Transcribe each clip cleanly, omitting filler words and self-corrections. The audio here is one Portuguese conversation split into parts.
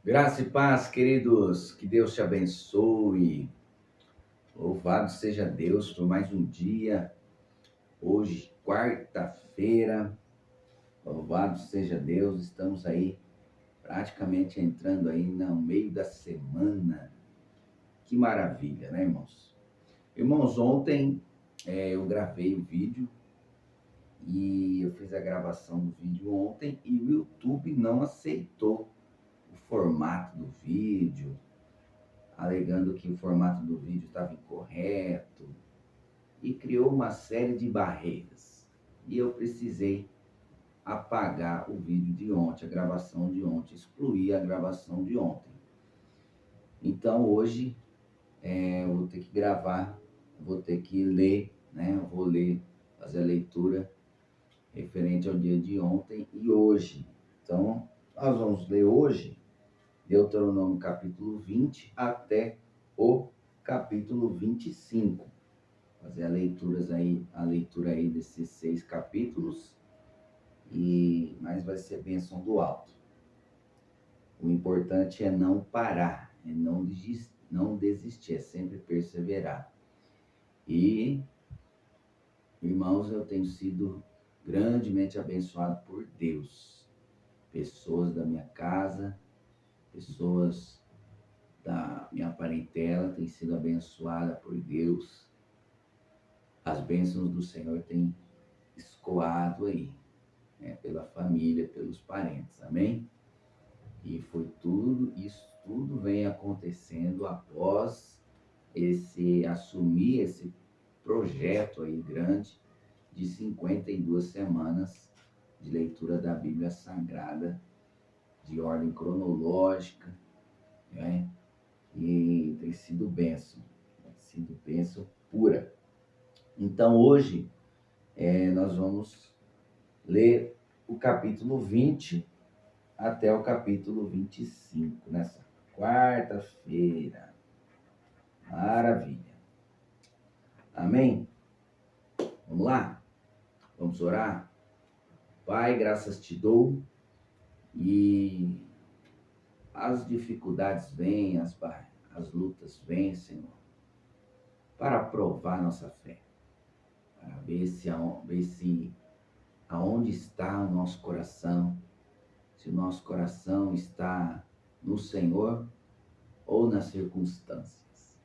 Graça e paz, queridos, que Deus te abençoe. Louvado seja Deus por mais um dia. Hoje, quarta-feira, louvado seja Deus. Estamos aí praticamente entrando aí no meio da semana. Que maravilha, né, irmãos? Irmãos, ontem eu gravei o vídeo e eu fiz a gravação do vídeo ontem e o YouTube não aceitou o formato do vídeo, alegando que o formato do vídeo estava incorreto e criou uma série de barreiras. E eu precisei apagar o vídeo de ontem, a gravação de ontem, excluir a gravação de ontem. Então hoje eu vou ter que gravar, vou ter que ler, né? Eu vou ler, fazer a leitura referente ao dia de ontem e hoje. Então, nós vamos ler hoje Deuteronômio capítulo 20 até o capítulo 25. Fazer a leitura aí desses 6 capítulos, mas vai ser bênção do alto. O importante é não parar, é não desistir, é sempre perseverar. E, irmãos, eu tenho sido grandemente abençoado por Deus. Pessoas da minha casa, pessoas da minha parentela têm sido abençoadas por Deus. As bênçãos do Senhor têm escoado aí, né, pela família, pelos parentes, amém? E foi isso tudo vem acontecendo após assumir esse projeto aí grande de 52 semanas de leitura da Bíblia Sagrada, de ordem cronológica, né? E tem sido bênção pura. Então hoje nós vamos ler o capítulo 20 até o capítulo 25, nessa quarta-feira. Maravilha. Amém? Vamos lá? Vamos orar? Pai, graças te dou e as dificuldades vêm, as lutas vêm, Senhor, para provar nossa fé, para ver se aonde está o nosso coração, se o nosso coração está no Senhor ou nas circunstâncias.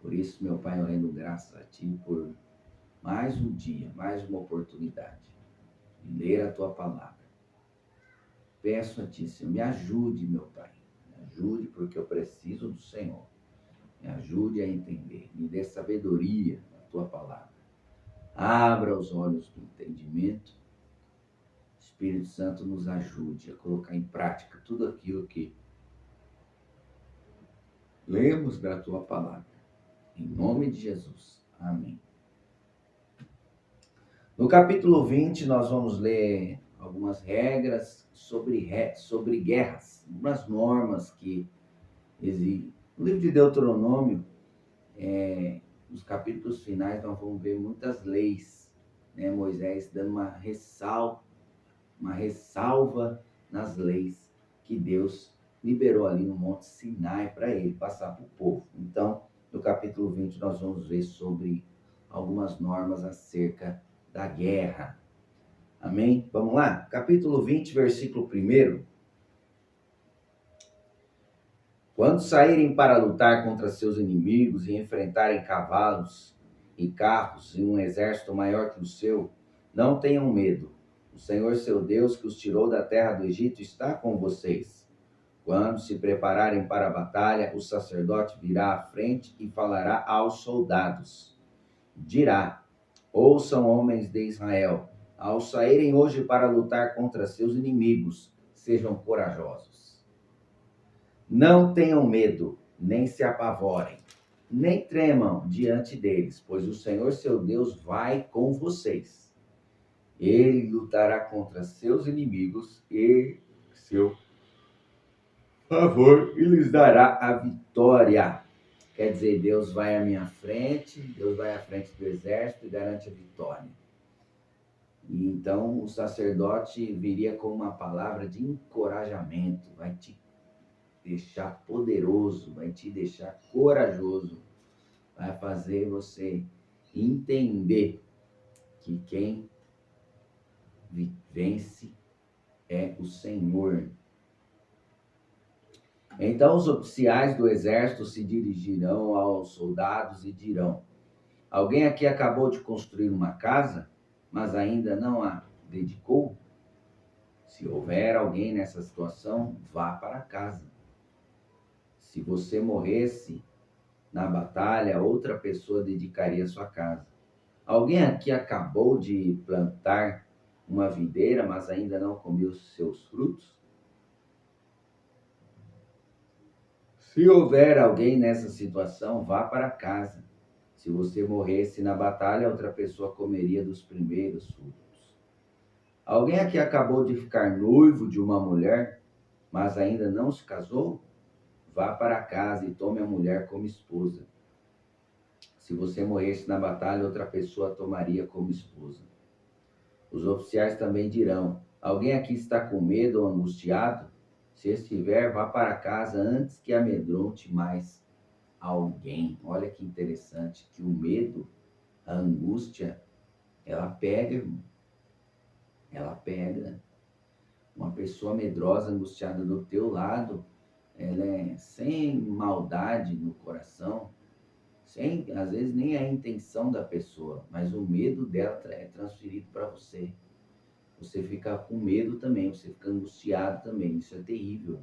Por isso, meu Pai, eu rendo graças a Ti por mais um dia, mais uma oportunidade de ler a Tua palavra. Peço a Ti, Senhor, me ajude, meu Pai. Me ajude porque eu preciso do Senhor. Me ajude a entender. Me dê sabedoria na Tua palavra. Abra os olhos do entendimento. Espírito Santo nos ajude a colocar em prática tudo aquilo que lemos da Tua palavra. Em nome de Jesus. Amém. No capítulo 20, nós vamos ler algumas regras sobre guerras, algumas normas que existem. No livro de Deuteronômio, nos capítulos finais, nós vamos ver muitas leis, né? Moisés dando uma ressalva nas leis que Deus liberou ali no Monte Sinai para ele passar para o povo. Então, no capítulo 20, nós vamos ver sobre algumas normas acerca da guerra. Amém? Vamos lá? Capítulo 20, versículo 1. Quando saírem para lutar contra seus inimigos e enfrentarem cavalos e carros e um exército maior que o seu, não tenham medo. O Senhor seu Deus, que os tirou da terra do Egito, está com vocês. Quando se prepararem para a batalha, o sacerdote virá à frente e falará aos soldados. Dirá: ouçam, homens de Israel, ao saírem hoje para lutar contra seus inimigos, sejam corajosos. Não tenham medo, nem se apavorem, nem tremam diante deles, pois o Senhor seu Deus vai com vocês. Ele lutará contra seus inimigos e seu favor e lhes dará a vitória. Quer dizer, Deus vai à minha frente, Deus vai à frente do exército e garante a vitória. E então o sacerdote viria com uma palavra de encorajamento, vai te deixar poderoso, vai te deixar corajoso, vai fazer você entender que quem vence é o Senhor. Então os oficiais do exército se dirigirão aos soldados e dirão: alguém aqui acabou de construir uma casa, mas ainda não a dedicou? Se houver alguém nessa situação, vá para casa. Se você morresse na batalha, outra pessoa dedicaria sua casa. Alguém aqui acabou de plantar uma videira, mas ainda não comeu seus frutos? Se houver alguém nessa situação, vá para casa. Se você morresse na batalha, outra pessoa comeria dos primeiros frutos. Alguém aqui acabou de ficar noivo de uma mulher, mas ainda não se casou? Vá para casa e tome a mulher como esposa. Se você morresse na batalha, outra pessoa a tomaria como esposa. Os oficiais também dirão: alguém aqui está com medo ou angustiado? Se estiver, vá para casa antes que amedronte mais alguém. Olha que interessante que o medo, a angústia, ela pega, irmão. Ela pega. Uma pessoa medrosa, angustiada do teu lado, ela é sem maldade no coração, sem, às vezes nem a intenção da pessoa, mas o medo dela é transferido para você. Você fica com medo também, você fica angustiado também, isso é terrível.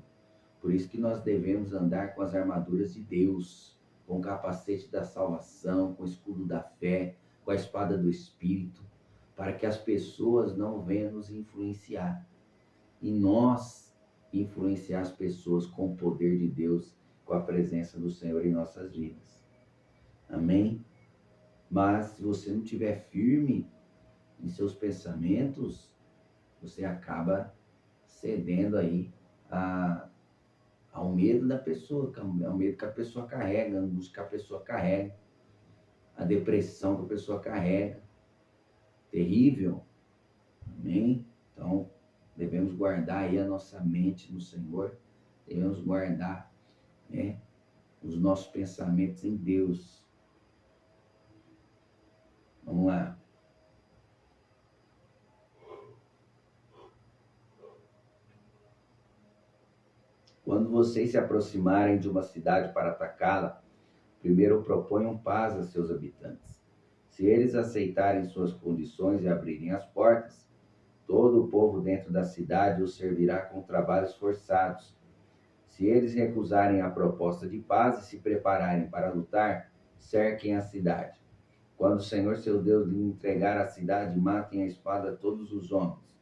Por isso que nós devemos andar com as armaduras de Deus, com o capacete da salvação, com o escudo da fé, com a espada do Espírito, para que as pessoas não venham nos influenciar. E nós influenciar as pessoas com o poder de Deus, com a presença do Senhor em nossas vidas. Amém? Mas se você não estiver firme em seus pensamentos, você acaba cedendo aí ao medo da pessoa, ao medo que a pessoa carrega, a angústia que a pessoa carrega, a depressão que a pessoa carrega. Terrível. Amém? Então, devemos guardar aí a nossa mente no Senhor, devemos guardar, né, os nossos pensamentos em Deus. Vamos lá. Quando vocês se aproximarem de uma cidade para atacá-la, primeiro proponham paz a seus habitantes. Se eles aceitarem suas condições e abrirem as portas, todo o povo dentro da cidade os servirá com trabalhos forçados. Se eles recusarem a proposta de paz e se prepararem para lutar, cerquem a cidade. Quando o Senhor seu Deus lhe entregar a cidade, matem a espada todos os homens.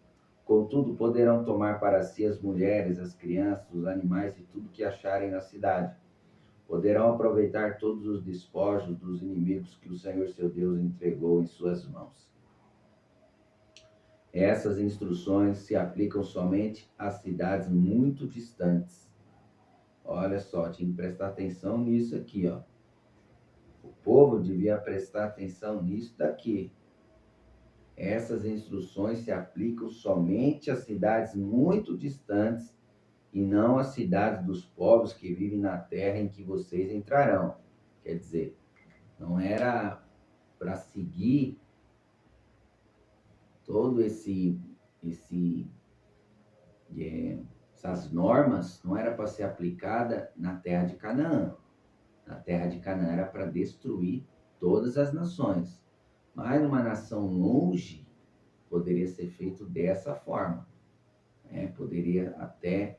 Contudo, poderão tomar para si as mulheres, as crianças, os animais e tudo que acharem na cidade. Poderão aproveitar todos os despojos dos inimigos que o Senhor seu Deus entregou em suas mãos. Essas instruções se aplicam somente às cidades muito distantes. Olha só, tinha que prestar atenção nisso aqui, ó. O povo devia prestar atenção nisso daqui. Essas instruções se aplicam somente às cidades muito distantes e não às cidades dos povos que vivem na terra em que vocês entrarão. Quer dizer, não era para seguir todo essas normas, não era para ser aplicada na terra de Canaã. Na terra de Canaã era para destruir todas as nações. Mas numa nação longe, poderia ser feito dessa forma. Poderia até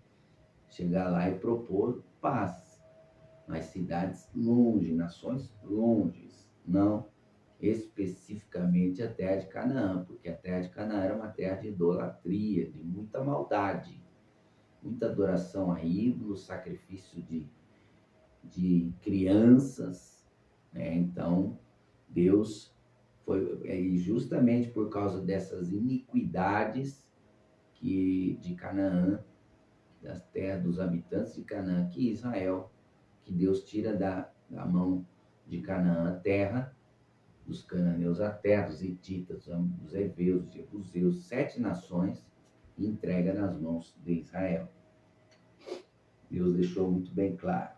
chegar lá e propor paz. Mas cidades longe, nações longes, não especificamente a terra de Canaã, porque a terra de Canaã era uma terra de idolatria, de muita maldade, muita adoração a ídolos, sacrifício de crianças, né? Então, Deus foi justamente por causa dessas iniquidades de Canaã, das terras dos habitantes de Canaã, que Deus tira da mão de Canaã a terra, dos cananeus a terra, dos hititas, dos heveus, dos jebuseus, 7 nações, e entrega nas mãos de Israel. Deus deixou muito bem claro.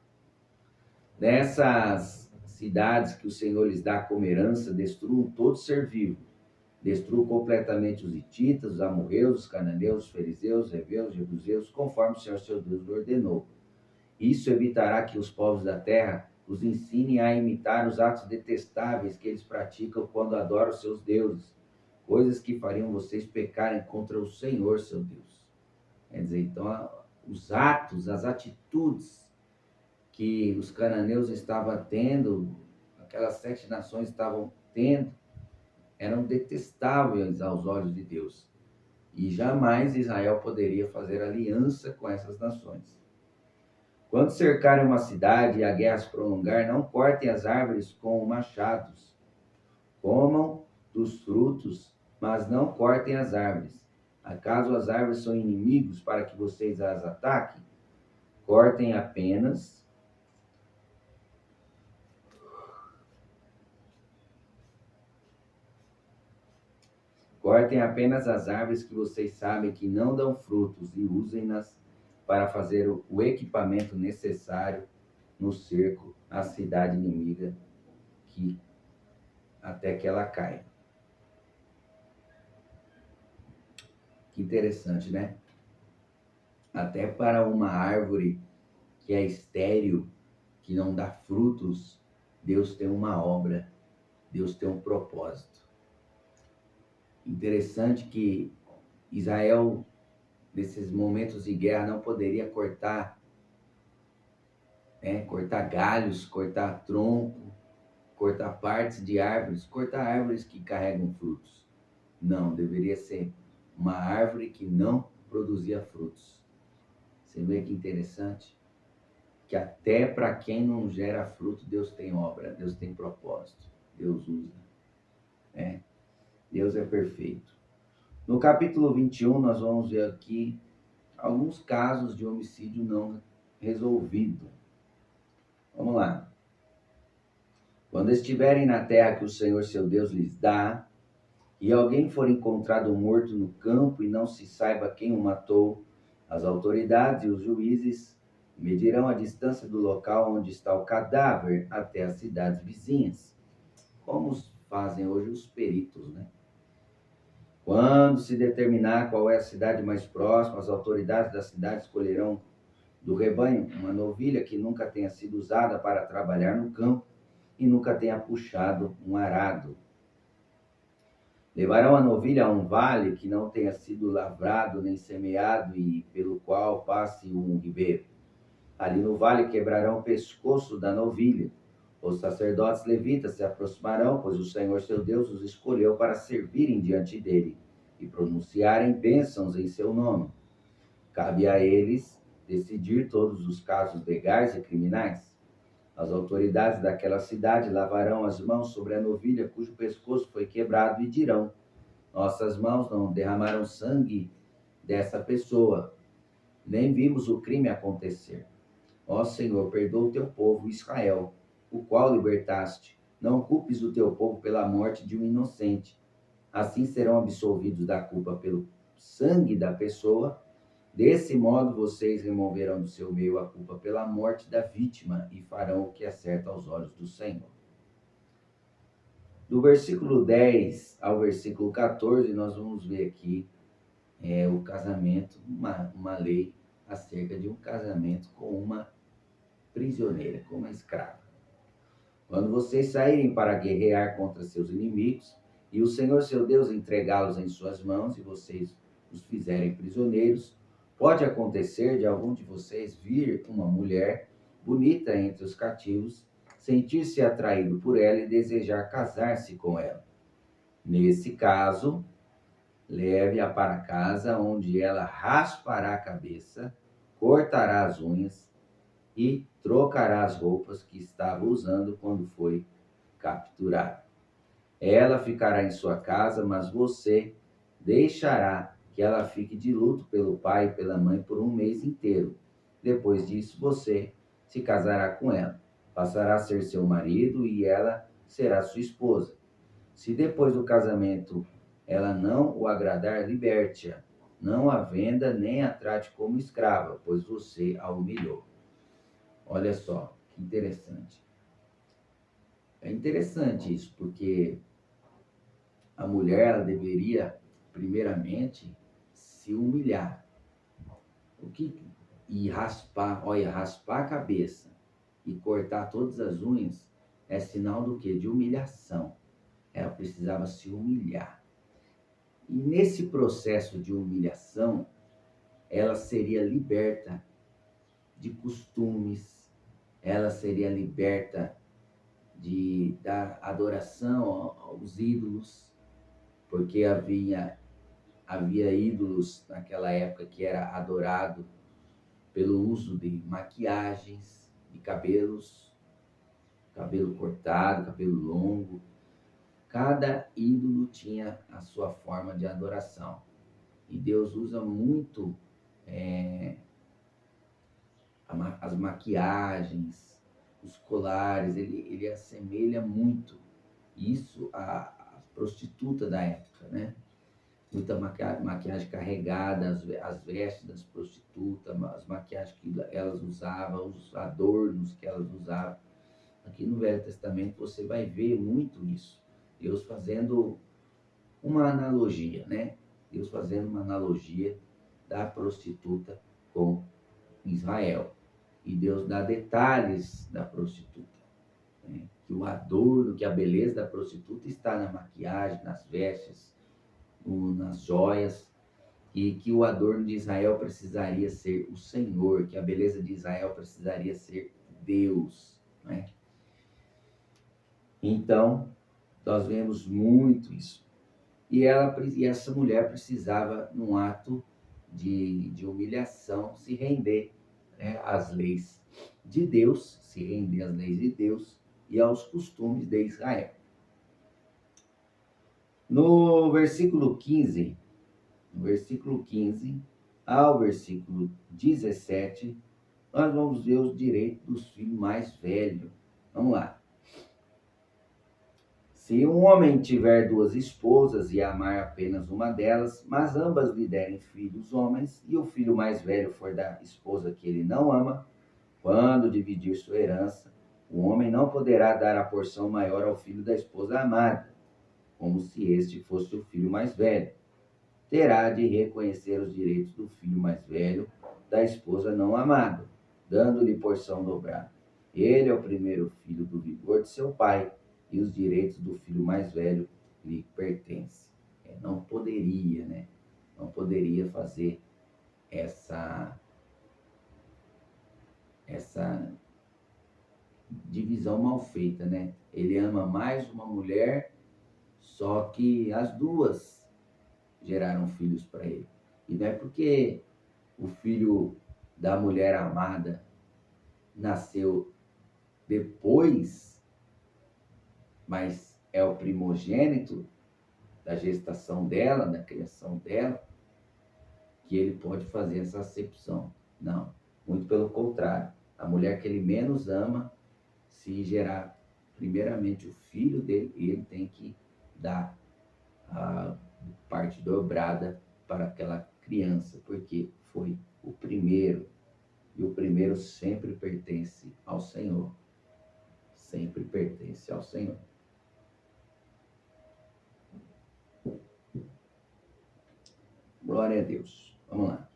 Nessas cidades que o Senhor lhes dá como herança, destruam todo ser vivo. Destruam completamente os hititas, os amorreus, os cananeus, os fariseus, os heveus, os jebuseus, conforme o Senhor seu Deus lhe ordenou. Isso evitará que os povos da terra os ensinem a imitar os atos detestáveis que eles praticam quando adoram seus deuses, coisas que fariam vocês pecarem contra o Senhor seu Deus. Quer dizer, então, os atos, as atitudes que os cananeus estavam tendo, aquelas 7 nações estavam tendo, eram detestáveis aos olhos de Deus. E jamais Israel poderia fazer aliança com essas nações. Quando cercarem uma cidade e a guerra se prolongar, não cortem as árvores com machados. Comam dos frutos, mas não cortem as árvores. Acaso as árvores são inimigos para que vocês as ataquem? Cortem apenas as árvores que vocês sabem que não dão frutos e usem-nas para fazer o equipamento necessário no cerco à cidade inimiga até que ela caia. Que interessante, né? Até para uma árvore que é estéril, que não dá frutos, Deus tem uma obra, Deus tem um propósito. Interessante que Israel, nesses momentos de guerra, não poderia cortar galhos, cortar tronco, cortar partes de árvores, cortar árvores que carregam frutos. Não, deveria ser uma árvore que não produzia frutos. Você vê que interessante? Que até para quem não gera fruto, Deus tem obra, Deus tem propósito, Deus usa. Deus é perfeito. No capítulo 21, nós vamos ver aqui alguns casos de homicídio não resolvido. Vamos lá. Quando estiverem na terra que o Senhor seu Deus lhes dá, e alguém for encontrado morto no campo e não se saiba quem o matou, as autoridades e os juízes medirão a distância do local onde está o cadáver até as cidades vizinhas, como fazem hoje os peritos, né? Quando se determinar qual é a cidade mais próxima, as autoridades da cidade escolherão do rebanho uma novilha que nunca tenha sido usada para trabalhar no campo e nunca tenha puxado um arado. Levarão a novilha a um vale que não tenha sido lavrado nem semeado e pelo qual passe um ribeiro. Ali no vale quebrarão o pescoço da novilha. Os sacerdotes levitas se aproximarão, pois o Senhor seu Deus os escolheu para servirem diante dele e pronunciarem bênçãos em seu nome. Cabe a eles decidir todos os casos legais e criminais. As autoridades daquela cidade lavarão as mãos sobre a novilha cujo pescoço foi quebrado e dirão: nossas mãos não derramaram sangue dessa pessoa, nem vimos o crime acontecer. Ó Senhor, perdoa o teu povo Israel, o qual libertaste. Não culpes o teu povo pela morte de um inocente. Assim serão absolvidos da culpa pelo sangue da pessoa. Desse modo, vocês removerão do seu meio a culpa pela morte da vítima e farão o que é certo aos olhos do Senhor. Do versículo 10 ao versículo 14, nós vamos ver aqui o casamento, uma lei acerca de um casamento com uma prisioneira, com uma escrava. Quando vocês saírem para guerrear contra seus inimigos, e o Senhor seu Deus entregá-los em suas mãos, e vocês os fizerem prisioneiros, pode acontecer de algum de vocês vir uma mulher bonita entre os cativos, sentir-se atraído por ela e desejar casar-se com ela. Nesse caso, leve-a para casa, onde ela raspará a cabeça, cortará as unhas e trocará as roupas que estava usando quando foi capturada. Ela ficará em sua casa, mas você deixará que ela fique de luto pelo pai e pela mãe por um mês inteiro. Depois disso, você se casará com ela, passará a ser seu marido e ela será sua esposa. Se depois do casamento ela não o agradar, liberte-a, não a venda nem a trate como escrava, pois você a humilhou. Olha só, que interessante. É interessante isso, porque a mulher ela deveria, primeiramente, se humilhar. O que e raspar, olha, raspar a cabeça e cortar todas as unhas é sinal do quê? De humilhação. Ela precisava se humilhar. E nesse processo de humilhação, ela seria liberta de costumes, ela seria liberta da adoração aos ídolos, porque havia ídolos naquela época que era adorado pelo uso de maquiagens, de cabelos, cabelo cortado, cabelo longo. Cada ídolo tinha a sua forma de adoração. E Deus usa muito as maquiagens, os colares, ele assemelha muito isso à prostituta da época, né? Muita maquiagem carregada, as vestes das prostitutas, as maquiagens que elas usavam, os adornos que elas usavam. Aqui no Velho Testamento você vai ver muito isso. Deus fazendo uma analogia, né? Deus fazendo uma analogia da prostituta com Israel. E Deus dá detalhes da prostituta. Né? Que o adorno, que a beleza da prostituta está na maquiagem, nas vestes, nas joias, e que o adorno de Israel precisaria ser o Senhor, que a beleza de Israel precisaria ser Deus. Né? Então, nós vemos muito isso. E essa mulher precisava, num ato de humilhação, se render, né, às leis de Deus, se render às leis de Deus e aos costumes de Israel. No versículo 15 ao versículo 17, nós vamos ver os direitos dos filhos mais velhos. Vamos lá. Se um homem tiver duas esposas e amar apenas uma delas, mas ambas lhe derem filhos homens, e o filho mais velho for da esposa que ele não ama, quando dividir sua herança, o homem não poderá dar a porção maior ao filho da esposa amada, como se este fosse o filho mais velho. Terá de reconhecer os direitos do filho mais velho da esposa não amada, dando-lhe porção dobrada. Ele é o primeiro filho do vigor de seu pai, e os direitos do filho mais velho lhe pertencem. Não poderia, né? Não poderia fazer essa divisão mal feita, né? Ele ama mais uma mulher, só que as duas geraram filhos para ele. E não é porque o filho da mulher amada nasceu depois, mas é o primogênito da gestação dela, da criação dela, que ele pode fazer essa acepção. Não, muito pelo contrário. A mulher que ele menos ama, se gerar primeiramente o filho dele, ele tem que dar a parte dobrada para aquela criança, porque foi o primeiro, e o primeiro sempre pertence ao Senhor. Sempre pertence ao Senhor. Glória a Deus. Vamos lá.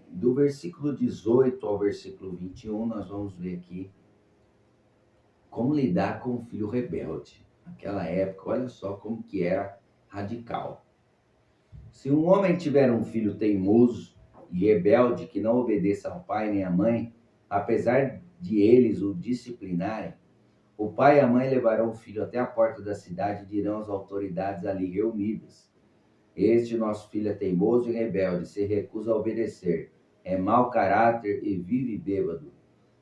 Do versículo 18 ao versículo 21, nós vamos ver aqui como lidar com o filho rebelde. Naquela época, olha só como que era radical. Se um homem tiver um filho teimoso e rebelde que não obedeça ao pai nem à mãe, apesar de eles o disciplinarem, o pai e a mãe levarão o filho até a porta da cidade e dirão às autoridades ali reunidas: este nosso filho é teimoso e rebelde, se recusa a obedecer, é mau caráter e vive bêbado.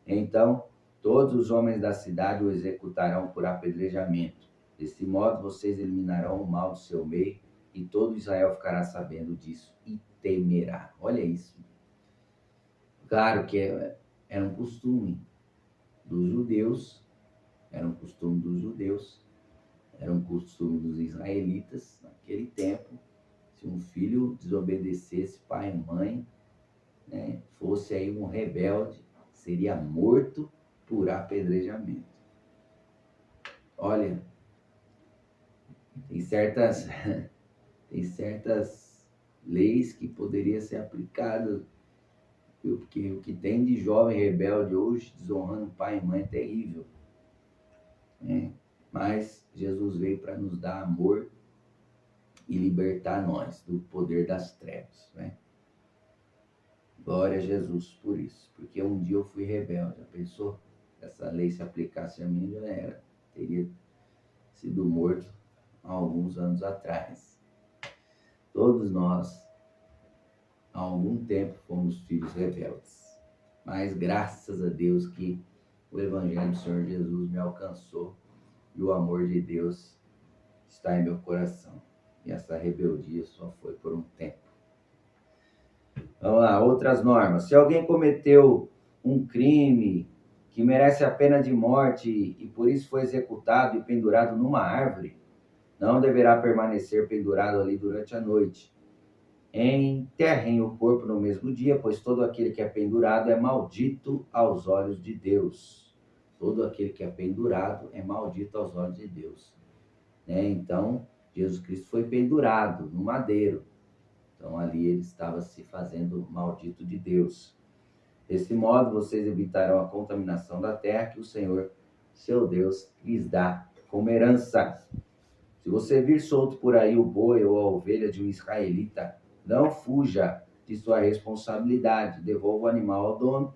Então, todos os homens da cidade o executarão por apedrejamento. Desse modo, vocês eliminarão o mal do seu meio, e todo Israel ficará sabendo disso e temerá. Olha isso. Claro que era um costume dos judeus, Era um costume dos israelitas naquele tempo. Se um filho desobedecesse pai e mãe, né, fosse aí um rebelde, seria morto por apedrejamento. Olha, tem certas, tem certas leis que poderiam ser aplicadas, porque o que tem de jovem rebelde hoje, desonrando pai e mãe, é terrível, né? Mas Jesus veio para nos dar amor e libertar nós do poder das trevas, né? Glória a Jesus por isso, porque um dia eu fui rebelde. Já pensou? Se essa lei se aplicasse a mim, já era. Teria sido morto há alguns anos atrás. Todos nós, há algum tempo, fomos filhos rebeldes. Mas graças a Deus que o Evangelho do Senhor Jesus me alcançou e o amor de Deus está em meu coração. E essa rebeldia só foi por um tempo. Vamos lá, outras normas. Se alguém cometeu um crime que merece a pena de morte e por isso foi executado e pendurado numa árvore, não deverá permanecer pendurado ali durante a noite. Enterrem o corpo no mesmo dia, pois todo aquele que é pendurado é maldito aos olhos de Deus. Todo aquele que é pendurado é maldito aos olhos de Deus. Né? Então, Jesus Cristo foi pendurado no madeiro. Então, ali ele estava se fazendo maldito de Deus. Desse modo, vocês evitarão a contaminação da terra que o Senhor, seu Deus, lhes dá como herança. Se você vir solto por aí o boi ou a ovelha de um israelita, não fuja de sua responsabilidade, devolva o animal ao dono.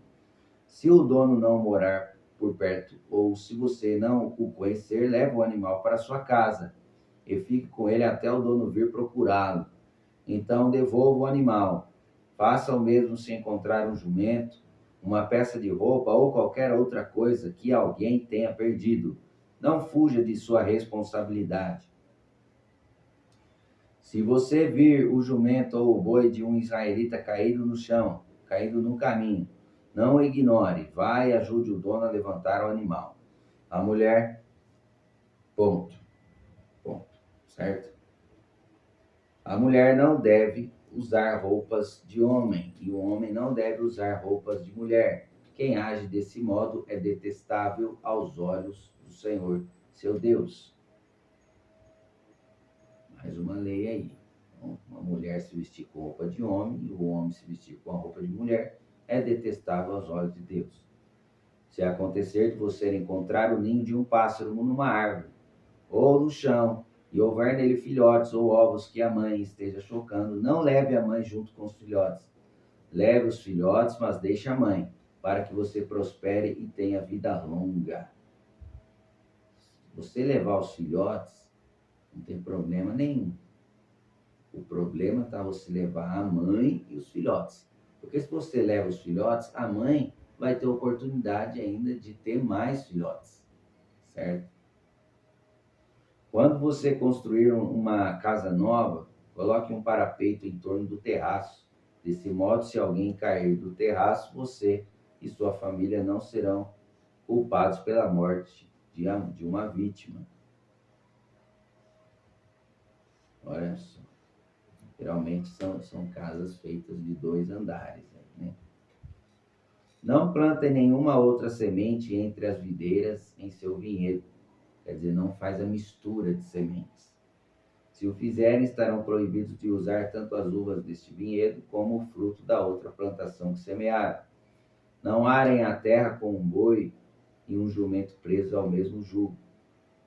Se o dono não morar por perto ou se você não o conhecer, leve o animal para sua casa e fique com ele até o dono vir procurá-lo. Então devolva o animal. Faça o mesmo se encontrar um jumento, uma peça de roupa ou qualquer outra coisa que alguém tenha perdido. Não fuja de sua responsabilidade. Se você vir o jumento ou o boi de um israelita caído no chão, caído no caminho, não o ignore. Vá e ajude o dono a levantar o animal. A mulher, ponto, certo? A mulher não deve usar roupas de homem e o homem não deve usar roupas de mulher. Quem age desse modo é detestável aos olhos do Senhor, seu Deus. Mais uma lei aí. Uma mulher se vestir com roupa de homem e o homem se vestir com a roupa de mulher é detestável aos olhos de Deus. Se acontecer de você encontrar o ninho de um pássaro numa árvore ou no chão e houver nele filhotes ou ovos que a mãe esteja chocando, não leve a mãe junto com os filhotes. Leve os filhotes, mas deixe a mãe, para que você prospere e tenha vida longa. Se você levar os filhotes, não tem problema nenhum. O problema está você levar a mãe e os filhotes. Porque se você leva os filhotes, a mãe vai ter oportunidade ainda de ter mais filhotes, certo? Quando você construir uma casa nova, coloque um parapeito em torno do terraço. Desse modo, se alguém cair do terraço, você e sua família não serão culpados pela morte de uma vítima. Olha só. Geralmente são casas feitas de 2 andares, né? Não plantem nenhuma outra semente entre as videiras em seu vinhedo. Quer dizer, não faz a mistura de sementes. Se o fizerem, estarão proibidos de usar tanto as uvas deste vinhedo como o fruto da outra plantação que semearam. Não arem a terra com um boi e um jumento preso ao mesmo jugo.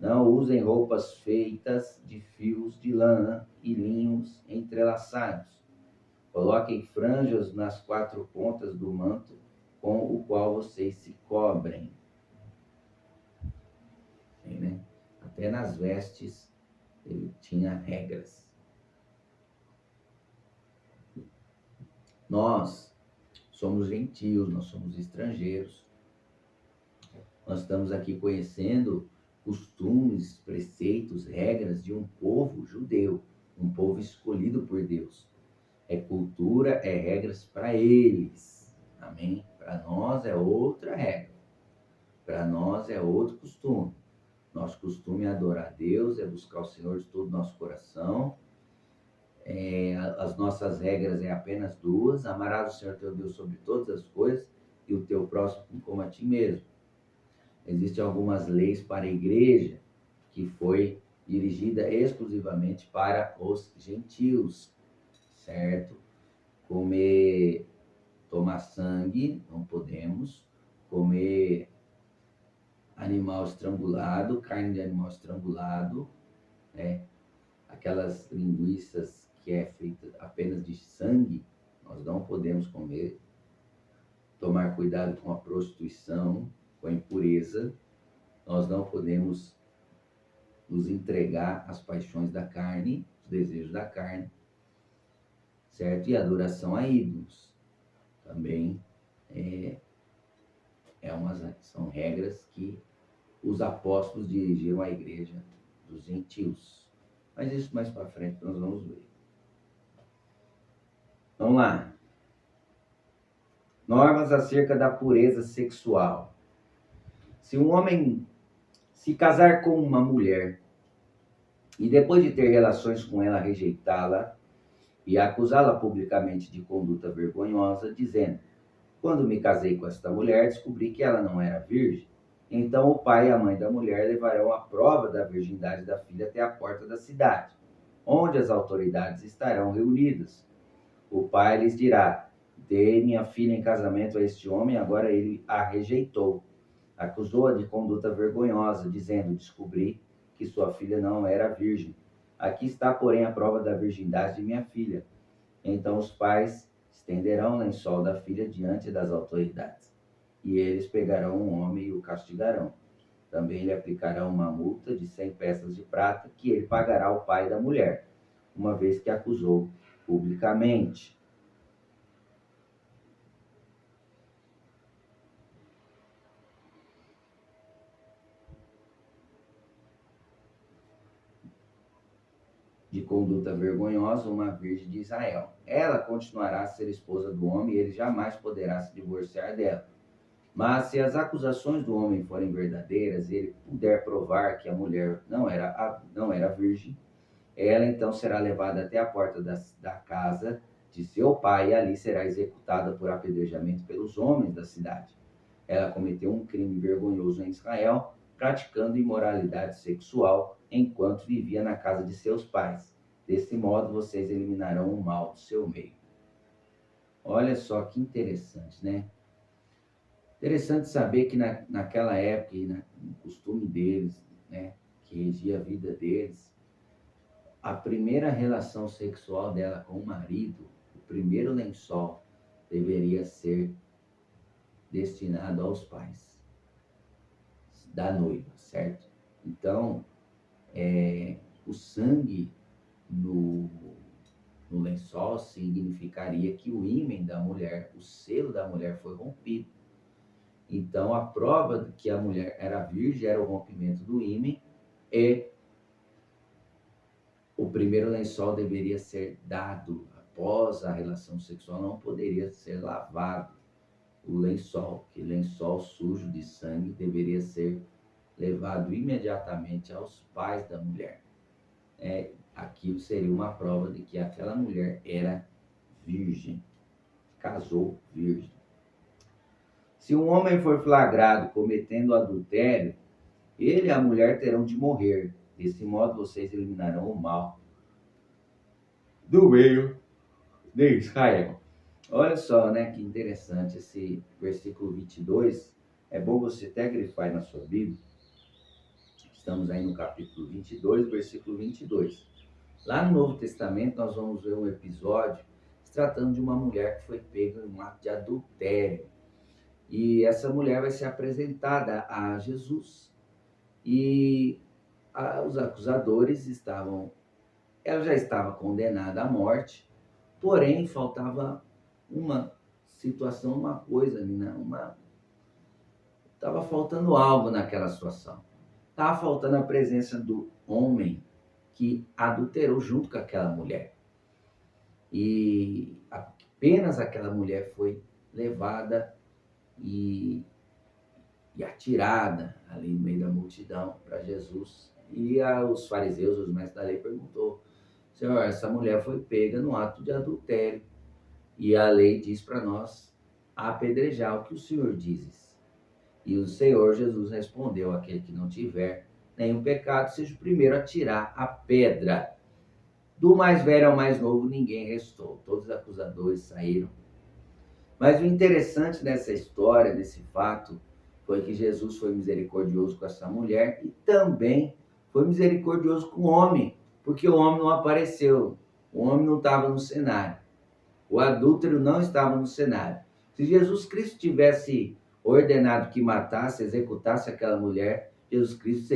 Não usem roupas feitas de fios de lã e linhos entrelaçados. Coloquem franjas nas 4 pontas do manto com o qual vocês se cobrem. Né? Até nas vestes ele tinha regras. Nós somos gentios, nós somos estrangeiros. Nós estamos aqui conhecendo costumes, preceitos, regras de um povo judeu, um povo escolhido por Deus. É cultura, é regras para eles. Amém? Para nós é outra regra. Para nós é outro costume. Nosso costume é adorar a Deus, é buscar o Senhor de todo o nosso coração. As nossas regras é apenas duas: amarás o Senhor teu Deus sobre todas as coisas e o teu próximo como a ti mesmo. Existem algumas leis para a igreja que foi dirigida exclusivamente para os gentios, certo? Tomar sangue, não podemos. Comer animal estrangulado, carne de animal estrangulado, né? Aquelas linguiças que é feita apenas de sangue, nós não podemos comer. Tomar cuidado com a prostituição, com a impureza. Nós não podemos nos entregar às paixões da carne, os desejos da carne, certo? E a adoração a ídolos também são regras que os apóstolos dirigiram à igreja dos gentios. Mas isso mais para frente nós vamos ver. Vamos lá. Normas acerca da pureza sexual. Se um homem se casar com uma mulher e depois de ter relações com ela rejeitá-la e acusá-la publicamente de conduta vergonhosa, dizendo: quando me casei com esta mulher, descobri que ela não era virgem. Então o pai e a mãe da mulher levarão a prova da virgindade da filha até a porta da cidade, onde as autoridades estarão reunidas. O pai lhes dirá: dei minha filha em casamento a este homem, agora ele a rejeitou. Acusou-a de conduta vergonhosa, dizendo: descobri que sua filha não era virgem. Aqui está, porém, a prova da virgindade de minha filha. Então os pais estenderão o lençol da filha diante das autoridades, e eles pegarão o homem e o castigarão. Também lhe aplicarão uma multa de 100 peças de prata, que ele pagará ao pai da mulher, uma vez que acusou publicamente. De conduta vergonhosa, uma virgem de Israel. Ela continuará a ser esposa do homem e ele jamais poderá se divorciar dela. Mas se as acusações do homem forem verdadeiras e ele puder provar que a mulher não era virgem, ela então será levada até a porta da casa de seu pai e ali será executada por apedrejamento pelos homens da cidade. Ela cometeu um crime vergonhoso em Israel, praticando imoralidade sexual enquanto vivia na casa de seus pais. Desse modo, vocês eliminarão o mal do seu meio. Olha só que interessante, né? Interessante saber que naquela época, no costume deles, né, que regia a vida deles, a primeira relação sexual dela com o marido, o primeiro lençol, deveria ser destinado aos pais da noiva, certo? Então, o sangue no lençol significaria que o ímen da mulher, o selo da mulher foi rompido. Então, a prova de que a mulher era virgem era o rompimento do ímen e o primeiro lençol deveria ser dado após a relação sexual, não poderia ser lavado o lençol, que lençol sujo de sangue deveria ser levado imediatamente aos pais da mulher. Aquilo seria uma prova de que aquela mulher era virgem, casou virgem. Se um homem for flagrado cometendo adultério, ele e a mulher terão de morrer. Desse modo, vocês eliminarão o mal do meio de Israel. Olha só, né, que interessante esse versículo 22. É bom você até grifar aí na sua Bíblia. Estamos aí no capítulo 22, versículo 22. Lá no Novo Testamento, nós vamos ver um episódio se tratando de uma mulher que foi pega em um ato de adultério. E essa mulher vai ser apresentada a Jesus. E os acusadores ela já estava condenada à morte, porém faltava uma situação, uma coisa ali, né? Estava faltando algo naquela situação. Estava faltando a presença do homem que adulterou junto com aquela mulher. E apenas aquela mulher foi levada e e atirada ali no meio da multidão para Jesus. E os fariseus, os mestres da lei, perguntou: Senhor, essa mulher foi pega no ato de adultério e a lei diz para nós apedrejar. O que o Senhor dizes? E o Senhor Jesus respondeu: aquele que não tiver nenhum pecado, seja o primeiro a tirar a pedra. Do mais velho ao mais novo, ninguém restou. Todos os acusadores saíram. Mas o interessante dessa história, desse fato, foi que Jesus foi misericordioso com essa mulher e também foi misericordioso com o homem, porque o homem não apareceu, o homem não estava no cenário, o adúltero não estava no cenário. Se Jesus Cristo tivesse ordenado que matasse, executasse aquela mulher, Jesus Cristo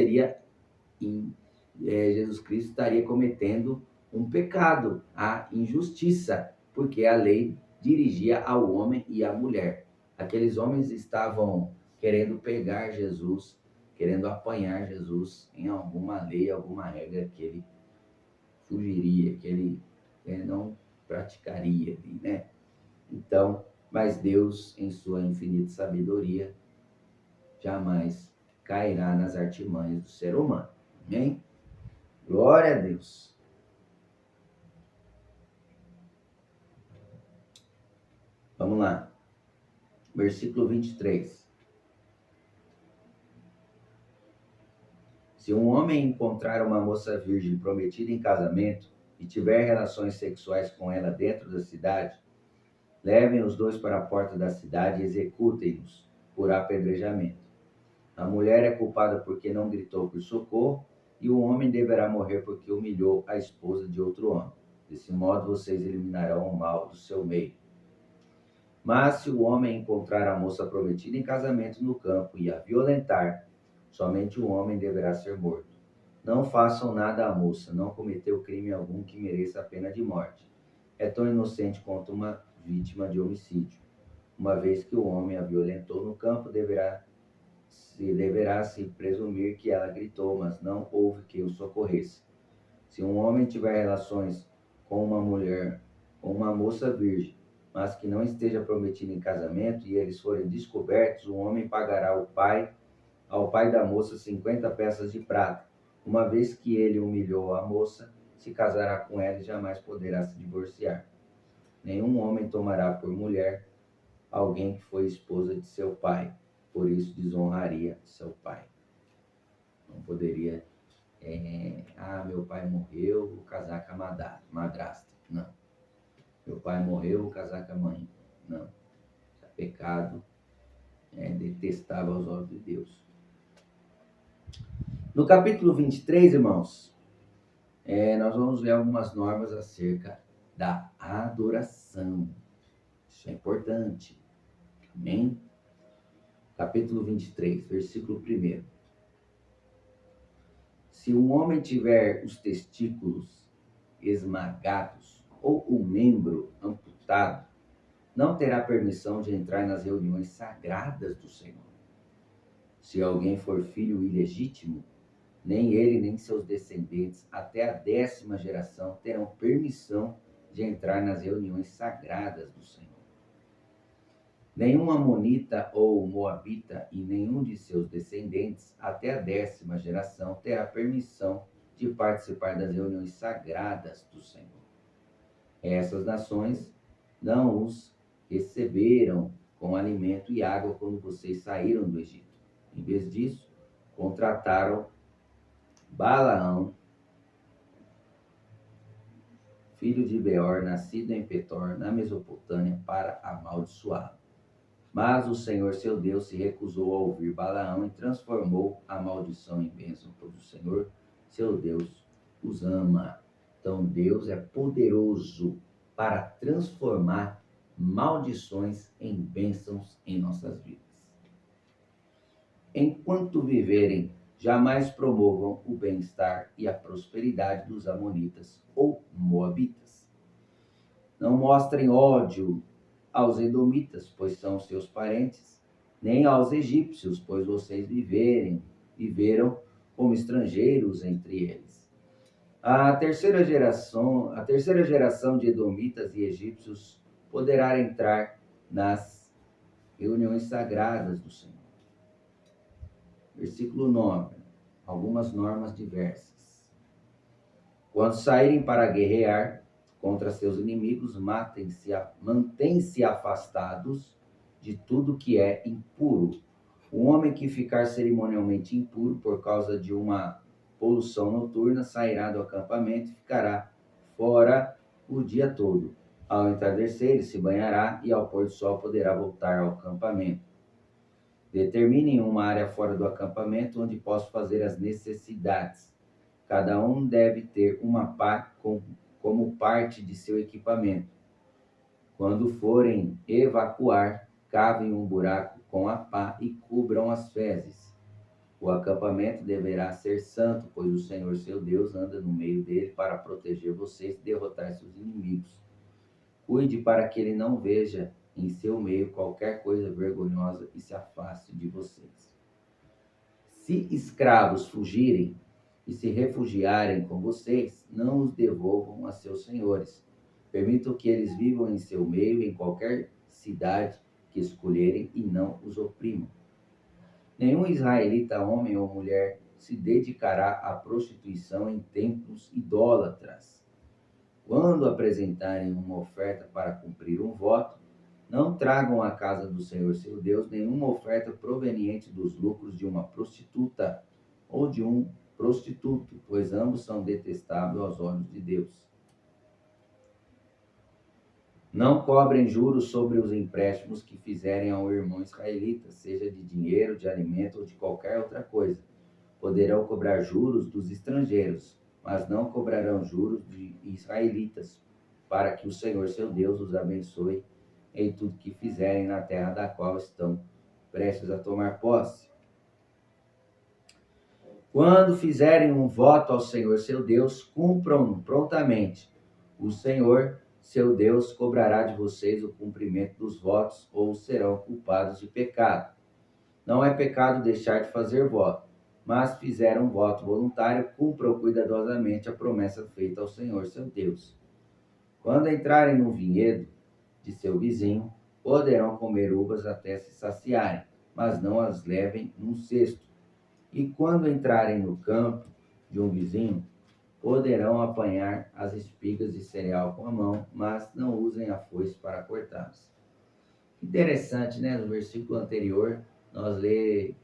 Jesus Cristo estaria cometendo um pecado, a injustiça, porque a lei dirigia ao homem e à mulher. Aqueles homens estavam querendo pegar Jesus, querendo apanhar Jesus em alguma lei, alguma regra que ele fugiria, que ele não praticaria, né? Então, mas Deus, em sua infinita sabedoria, jamais cairá nas artimanhas do ser humano. Amém? Glória a Deus. Vamos lá. Versículo 23. Se um homem encontrar uma moça virgem prometida em casamento e tiver relações sexuais com ela dentro da cidade, levem os dois para a porta da cidade e executem-nos por apedrejamento. A mulher é culpada porque não gritou por socorro e o homem deverá morrer porque humilhou a esposa de outro homem. Desse modo, vocês eliminarão o mal do seu meio. Mas se o homem encontrar a moça prometida em casamento no campo e a violentar, somente o homem deverá ser morto. Não façam nada à moça, não cometeu crime algum que mereça a pena de morte. É tão inocente quanto uma vítima de homicídio. Uma vez que o homem a violentou no campo, deverá se presumir que ela gritou, mas não houve quem o socorresse. Se um homem tiver relações com uma mulher, com uma moça virgem, mas que não esteja prometida em casamento, e eles forem descobertos, o homem pagará ao pai da moça 50 peças de prata. Uma vez que ele humilhou a moça, se casará com ela e jamais poderá se divorciar. Nenhum homem tomará por mulher alguém que foi esposa de seu pai, por isso desonraria seu pai. Não poderia, meu pai morreu, vou casar com a madrasta. Não. Meu pai morreu, vou casar com a mãe. Não. Isso é pecado, detestável aos olhos de Deus. No capítulo 23, irmãos, nós vamos ver algumas normas acerca da adoração. Isso é importante. Amém? Capítulo 23, versículo 1. Se um homem tiver os testículos esmagados ou o membro amputado, não terá permissão de entrar nas reuniões sagradas do Senhor. Se alguém for filho ilegítimo, nem ele nem seus descendentes até a 10ª geração terão permissão de entrar nas reuniões sagradas do Senhor. Nenhum amonita ou moabita e nenhum de seus descendentes até a 10ª geração terá permissão de participar das reuniões sagradas do Senhor. Essas nações não os receberam com alimento e água quando vocês saíram do Egito. Em vez disso, contrataram Balaão, filho de Beor, nascido em Petor, na Mesopotâmia, para amaldiçoá-lo. Mas o Senhor, seu Deus, se recusou a ouvir Balaão e transformou a maldição em bênção, pois o Senhor, seu Deus, os ama. Então, Deus é poderoso para transformar maldições em bênçãos em nossas vidas. Enquanto viverem, jamais promovam o bem-estar e a prosperidade dos amonitas ou moabitas. Não mostrem ódio aos edomitas, pois são seus parentes, nem aos egípcios, pois vocês viveram como estrangeiros entre eles. A terceira geração de edomitas e egípcios poderá entrar nas reuniões sagradas do Senhor. Versículo 9. Algumas normas diversas. Quando saírem para guerrear contra seus inimigos, mantêm-se afastados de tudo que é impuro. O homem que ficar cerimonialmente impuro por causa de uma poluição noturna sairá do acampamento e ficará fora o dia todo. Ao entardecer, ele se banhará e ao pôr do sol poderá voltar ao acampamento. Determinem uma área fora do acampamento onde possa fazer as necessidades. Cada um deve ter uma pá como parte de seu equipamento. Quando forem evacuar, cavem um buraco com a pá e cubram as fezes. O acampamento deverá ser santo, pois o Senhor seu Deus anda no meio dele para proteger vocês e derrotar seus inimigos. Cuide para que ele não veja em seu meio qualquer coisa vergonhosa e se afaste de vocês. Se escravos fugirem e se refugiarem com vocês, não os devolvam a seus senhores. Permitam que eles vivam em seu meio, em qualquer cidade que escolherem, e não os oprimam. Nenhum israelita, homem ou mulher, se dedicará à prostituição em templos idólatras. Quando apresentarem uma oferta para cumprir um voto, não tragam à casa do Senhor seu Deus nenhuma oferta proveniente dos lucros de uma prostituta ou de um prostituto, pois ambos são detestáveis aos olhos de Deus. Não cobrem juros sobre os empréstimos que fizerem ao irmão israelita, seja de dinheiro, de alimento ou de qualquer outra coisa. Poderão cobrar juros dos estrangeiros, mas não cobrarão juros de israelitas, para que o Senhor seu Deus os abençoe em tudo que fizerem na terra da qual estão prestes a tomar posse. Quando fizerem um voto ao Senhor seu Deus, cumpram-no prontamente. O Senhor seu Deus cobrará de vocês o cumprimento dos votos, ou serão culpados de pecado. Não é pecado deixar de fazer voto, mas fizeram um voto voluntário, cumpram cuidadosamente a promessa feita ao Senhor seu Deus. Quando entrarem no vinhedo de seu vizinho, poderão comer uvas até se saciarem, mas não as levem num cesto. E quando entrarem no campo de um vizinho, poderão apanhar as espigas de cereal com a mão, mas não usem a foice para cortá-las. Interessante, né? No versículo anterior, nós lemos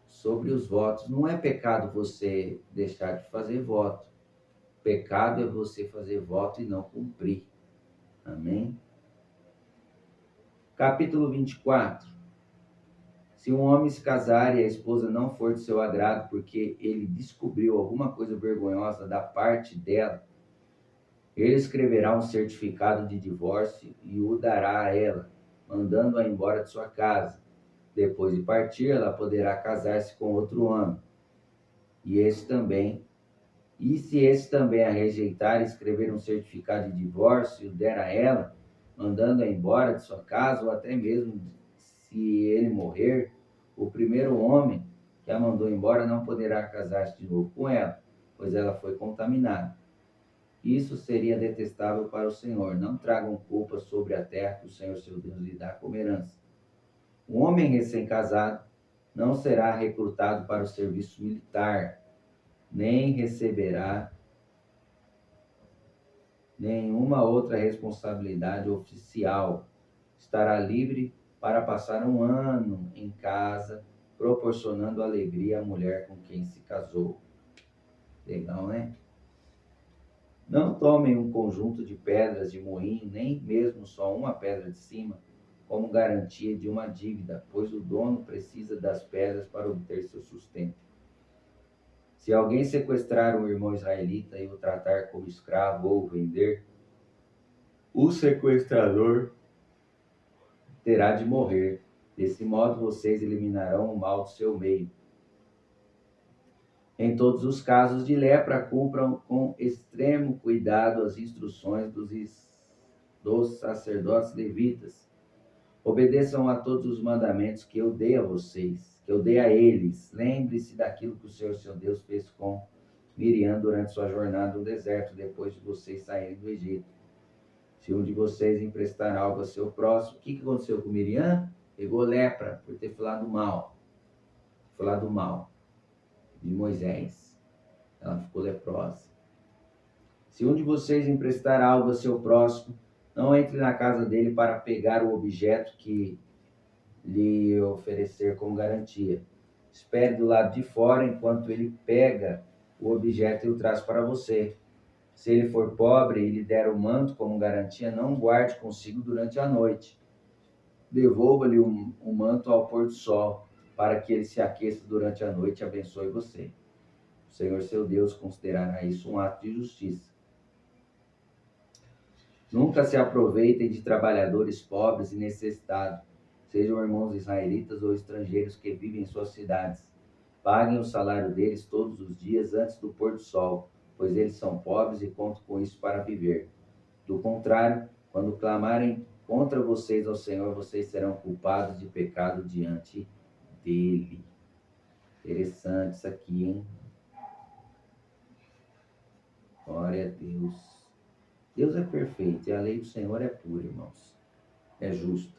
sobre os votos. Não é pecado você deixar de fazer voto. Pecado é você fazer voto e não cumprir. Amém? Capítulo 24. Se um homem se casar e a esposa não for de seu agrado porque ele descobriu alguma coisa vergonhosa da parte dela, ele escreverá um certificado de divórcio e o dará a ela, mandando-a embora de sua casa. Depois de partir, ela poderá casar-se com outro homem. E se esse também a rejeitar, escrever um certificado de divórcio e o der a ela, mandando-a embora de sua casa, ou até mesmo se ele morrer, o primeiro homem que a mandou embora não poderá casar-se de novo com ela, pois ela foi contaminada. Isso seria detestável para o Senhor. Não tragam culpa sobre a terra que o Senhor seu Deus lhe dá como herança. Um homem recém-casado não será recrutado para o serviço militar, nem receberá nenhuma outra responsabilidade oficial. Estará livre para passar um ano em casa, proporcionando alegria à mulher com quem se casou. Legal, né? Não tomem um conjunto de pedras de moinho, nem mesmo só uma pedra de cima, como garantia de uma dívida, pois o dono precisa das pedras para obter seu sustento. Se alguém sequestrar um irmão israelita e o tratar como escravo ou vender, o sequestrador terá de morrer. Desse modo, vocês eliminarão o mal do seu meio. Em todos os casos de lepra, cumpram com extremo cuidado as instruções dos sacerdotes levitas. Obedeçam a todos os mandamentos que eu dei a vocês, que eu dei a eles. Lembre-se daquilo que o Senhor seu Deus fez com Miriam durante sua jornada no deserto, depois de vocês saírem do Egito. Se um de vocês emprestar algo a seu próximo, o que aconteceu com Miriam? Pegou lepra por ter falado mal. de Moisés. Ela ficou leprosa. Se um de vocês emprestar algo a seu próximo, não entre na casa dele para pegar o objeto que lhe oferecer como garantia. Espere do lado de fora enquanto ele pega o objeto e o traz para você. Se ele for pobre e lhe der o manto como garantia, não guarde consigo durante a noite. Devolva-lhe o manto ao pôr do sol, para que ele se aqueça durante a noite e abençoe você. O Senhor seu Deus considerará isso um ato de justiça. Nunca se aproveitem de trabalhadores pobres e necessitados, sejam irmãos israelitas ou estrangeiros que vivem em suas cidades. Paguem o salário deles todos os dias antes do pôr do sol, pois eles são pobres e contam com isso para viver. Do contrário, quando clamarem contra vocês ao Senhor, vocês serão culpados de pecado diante dele. Interessante isso aqui, hein? Glória a Deus. Deus é perfeito e a lei do Senhor é pura, irmãos. É justa.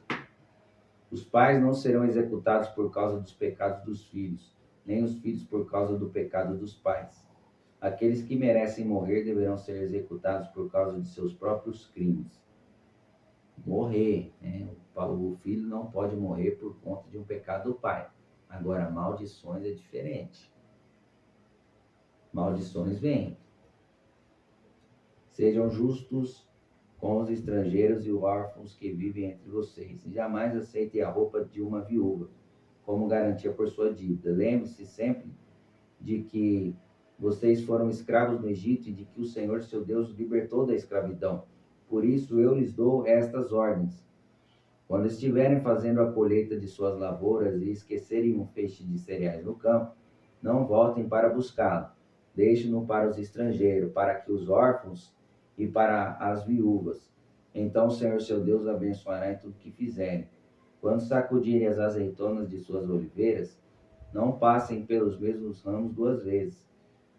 Os pais não serão executados por causa dos pecados dos filhos, nem os filhos por causa do pecado dos pais. Aqueles que merecem morrer deverão ser executados por causa de seus próprios crimes. Morrer, né? O filho não pode morrer por conta de um pecado do pai. Agora, maldições é diferente. Maldições vêm. Sejam justos com os estrangeiros e os órfãos que vivem entre vocês. E jamais aceitem a roupa de uma viúva como garantia por sua dívida. Lembre-se sempre de que vocês foram escravos no Egito e de que o Senhor, seu Deus, os libertou da escravidão. Por isso eu lhes dou estas ordens. Quando estiverem fazendo a colheita de suas lavouras e esquecerem um feixe de cereais no campo, não voltem para buscá-lo. Deixem-no para os estrangeiros, para que os órfãos e para as viúvas. Então o Senhor seu Deus abençoará em tudo que fizerem. Quando sacudirem as azeitonas de suas oliveiras, não passem pelos mesmos ramos duas vezes.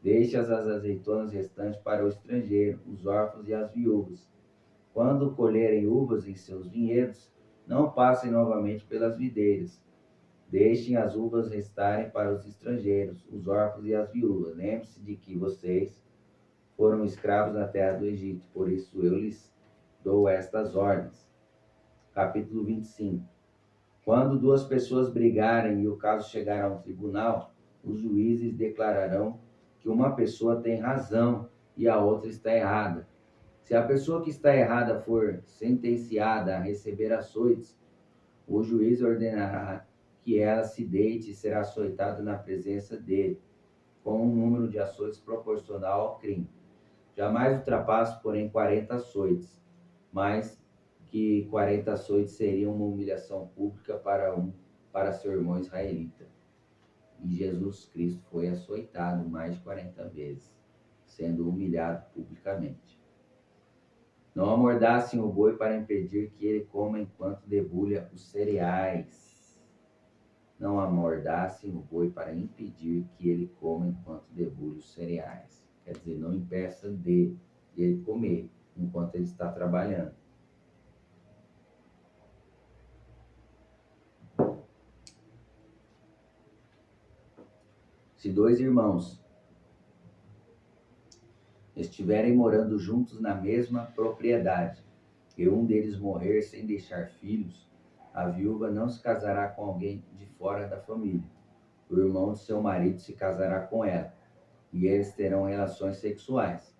Deixe as azeitonas restantes para o estrangeiro, os órfãos e as viúvas. Quando colherem uvas em seus vinhedos, não passem novamente pelas videiras. Deixem as uvas restarem para os estrangeiros, os órfãos e as viúvas. Lembre-se de que vocês foram escravos na terra do Egito, por isso eu lhes dou estas ordens. Capítulo 25. Quando duas pessoas brigarem e o caso chegar ao tribunal, os juízes declararão que uma pessoa tem razão e a outra está errada. Se a pessoa que está errada for sentenciada a receber açoites, o juiz ordenará que ela se deite e será açoitada na presença dele, com um número de açoites proporcional ao crime. Jamais ultrapasse, porém, 40 açoites, mais que 40 açoites seriam uma humilhação pública para seu irmão israelita. E Jesus Cristo foi açoitado mais de 40 vezes, sendo humilhado publicamente. Não amordassem o boi para impedir que ele coma enquanto debulha os cereais. Não amordassem o boi para impedir que ele coma enquanto debulha os cereais. Quer dizer, não impeça de ele comer enquanto ele está trabalhando. Se dois irmãos estiverem morando juntos na mesma propriedade e um deles morrer sem deixar filhos, a viúva não se casará com alguém de fora da família. O irmão de seu marido se casará com ela, e eles terão relações sexuais.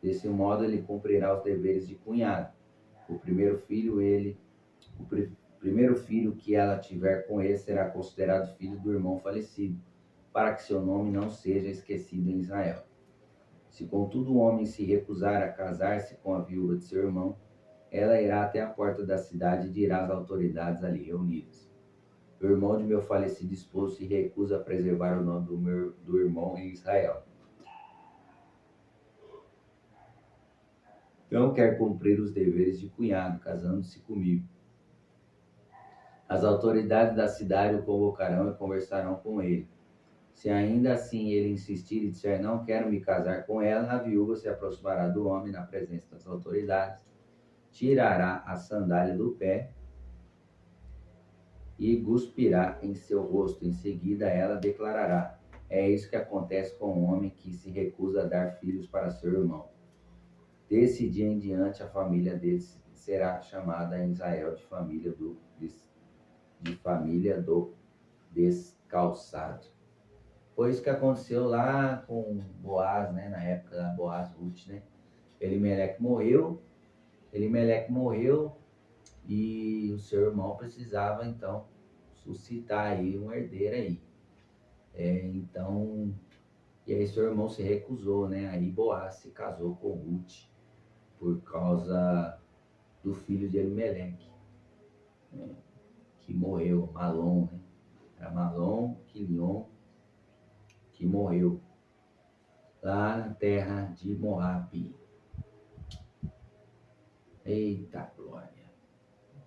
Desse modo, ele cumprirá os deveres de cunhado. O primeiro filho que ela tiver com ele será considerado filho do irmão falecido, para que seu nome não seja esquecido em Israel. Se contudo o homem se recusar a casar-se com a viúva de seu irmão, ela irá até a porta da cidade e dirá às autoridades ali reunidas: o irmão de meu falecido esposo se recusa a preservar o nome do irmão em Israel. Não quer cumprir os deveres de cunhado, casando-se comigo. As autoridades da cidade o convocarão e conversarão com ele. Se ainda assim ele insistir e disser não quero me casar com ela, a viúva se aproximará do homem na presença das autoridades, tirará a sandália do pé e cuspirá em seu rosto. Em seguida ela declarará: É isso que acontece com o homem que se recusa a dar filhos para seu irmão. Desse dia em diante, a família deles será chamada em Israel de família do descalçado. Foi isso que aconteceu lá com Boaz, né? Na época da Boaz Ruth, né? Elimeleque morreu e o seu irmão precisava, então, suscitar aí um herdeiro aí. Então, e aí seu irmão se recusou, né? Aí Boaz se casou com Ruth por causa do filho de Elimeleque, né? Que morreu, Malom, né? Era Malom, Quilion, que morreu lá na terra de Moabe. Eita glória!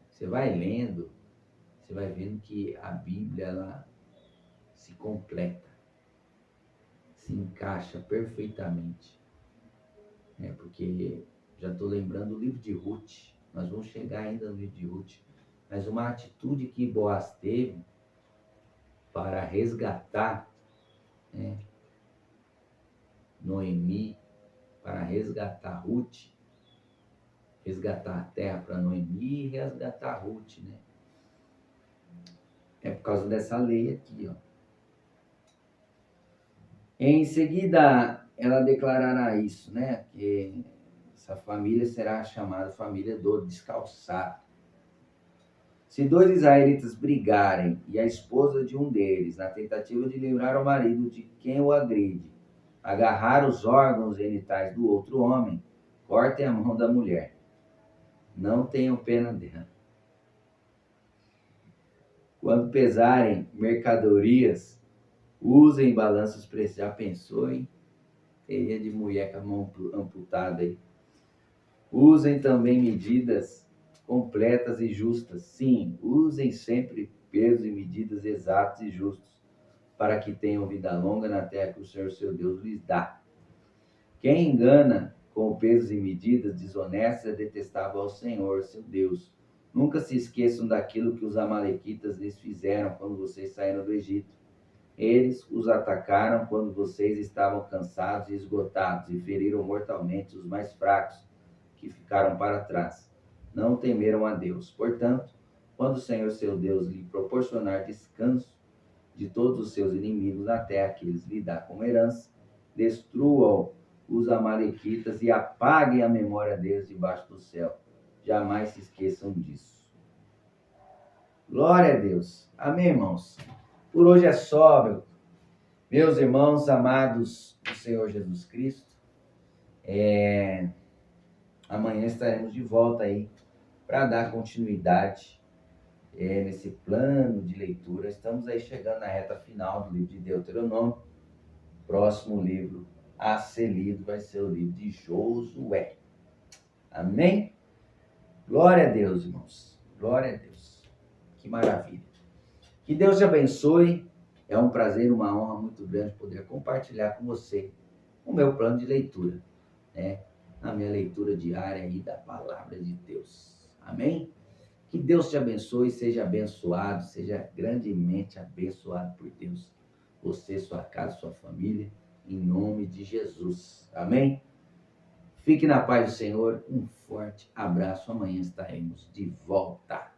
Você vai lendo, você vai vendo que a Bíblia ela se completa, se encaixa perfeitamente. Porque já estou lembrando o livro de Ruth, nós vamos chegar ainda no livro de Ruth, mas uma atitude que Boaz teve para resgatar, né, Noemi, para resgatar Ruth, resgatar a terra para Noemi e resgatar Ruth, né? É por causa dessa lei aqui, ó. Em seguida, ela declarará isso, né? Que essa família será chamada família do descalçado. Se dois israelitas brigarem e a esposa de um deles, na tentativa de livrar o marido de quem o agride, agarrar os órgãos genitais do outro homem, cortem a mão da mulher. Não tenham pena dela. Quando pesarem mercadorias, usem balanços precisos. Já pensou, hein? Teria de mulher com a mão amputada aí. Usem também medidas completas e justas. Sim, usem sempre pesos e medidas exatos e justos, para que tenham vida longa na terra que o Senhor seu Deus lhes dá. Quem engana com pesos e medidas desonestas é detestável ao Senhor seu Deus. Nunca se esqueçam daquilo que os amalequitas lhes fizeram quando vocês saíram do Egito. Eles os atacaram quando vocês estavam cansados e esgotados e feriram mortalmente os mais fracos que ficaram para trás. Não temeram a Deus. Portanto, quando o Senhor seu Deus lhe proporcionar descanso de todos os seus inimigos na terra que eles lhe dá como herança, destruam os amalequitas e apaguem a memória deles debaixo do céu. Jamais se esqueçam disso. Glória a Deus. Amém, irmãos? Por hoje é só, meus irmãos amados do Senhor Jesus Cristo. Amanhã estaremos de volta aí para dar continuidade nesse plano de leitura. Estamos aí chegando na reta final do livro de Deuteronômio. Próximo livro a ser lido vai ser o livro de Josué. Amém? Glória a Deus, irmãos. Glória a Deus. Que maravilha. Que Deus te abençoe. É um prazer, uma honra muito grande poder compartilhar com você o meu plano de leitura, né? Na minha leitura diária aí da palavra de Deus. Amém? Que Deus te abençoe, seja abençoado, seja grandemente abençoado por Deus. Você, sua casa, sua família, em nome de Jesus. Amém? Fique na paz do Senhor. Um forte abraço. Amanhã estaremos de volta.